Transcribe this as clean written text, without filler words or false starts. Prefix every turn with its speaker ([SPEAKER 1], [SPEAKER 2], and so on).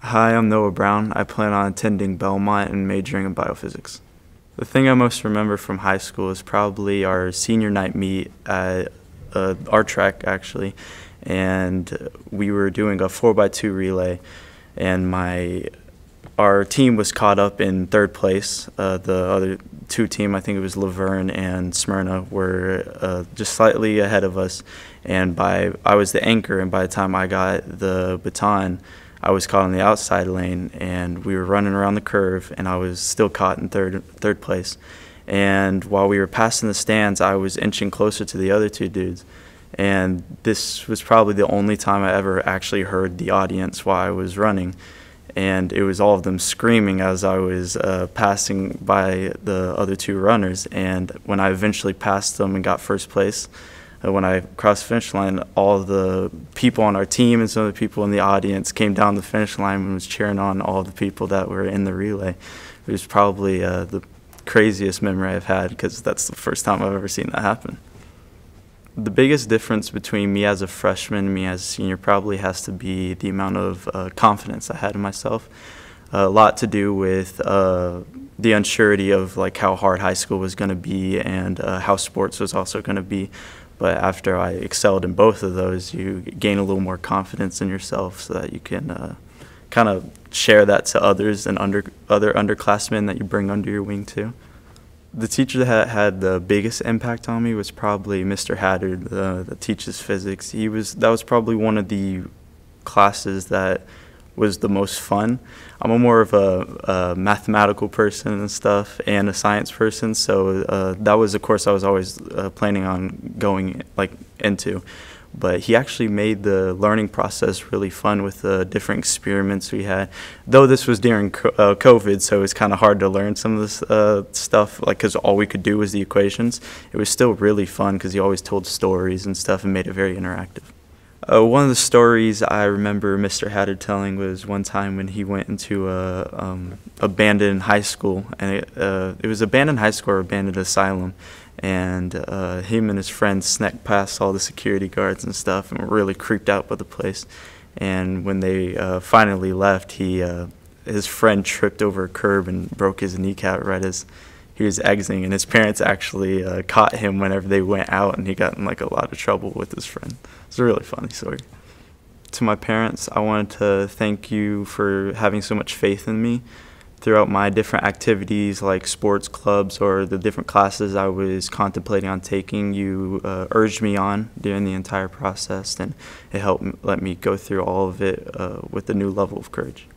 [SPEAKER 1] Hi, I'm Noah Brown. I plan on attending Belmont and majoring in biophysics. The thing I most remember from high school is probably our senior night meet at our track, actually, and we were doing a 4x2 relay, and our team was caught up in third place. The other two team, I think it was Laverne and Smyrna, were just slightly ahead of us, and I was the anchor, and by the time I got the baton, I was caught on the outside lane, and we were running around the curve, and I was still caught in third place. And while we were passing the stands, I was inching closer to the other two dudes. And this was probably the only time I ever actually heard the audience while I was running. And it was all of them screaming as I was passing by the other two runners. And when I eventually passed them and got first place, when I crossed the finish line, all the people on our team and some of the people in the audience came down the finish line and was cheering on all the people that were in the relay. It was probably the craziest memory I've had, because that's the first time I've ever seen that happen. The biggest difference between me as a freshman and me as a senior probably has to be the amount of confidence I had in myself. A lot to do with the unsurety of like how hard high school was going to be, and how sports was also going to be. But after I excelled in both of those, you gain a little more confidence in yourself so that you can kind of share that to others and other underclassmen that you bring under your wing too. The teacher that had the biggest impact on me was probably Mr. Haddard, that teaches physics. That was probably one of the classes that was the most fun. I'm more of a mathematical person and stuff, and a science person, so that was a course I was always planning on going into. But he actually made the learning process really fun with the different experiments we had. Though this was during COVID, so it was kind of hard to learn some of this stuff, because all we could do was the equations. It was still really fun because he always told stories and stuff and made it very interactive. One of the stories I remember Mr. Haddad telling was one time when he went into a abandoned high school, and it was abandoned high school or abandoned asylum, and him and his friends snuck past all the security guards and stuff and were really creeped out by the place. And when they finally left, his friend tripped over a curb and broke his kneecap right as he was exiting, and his parents actually caught him whenever they went out, and he got in a lot of trouble with his friend. It's a really funny story. To my parents, I wanted to thank you for having so much faith in me throughout my different activities like sports clubs or the different classes I was contemplating on taking. You urged me on during the entire process, and it helped let me go through all of it with a new level of courage.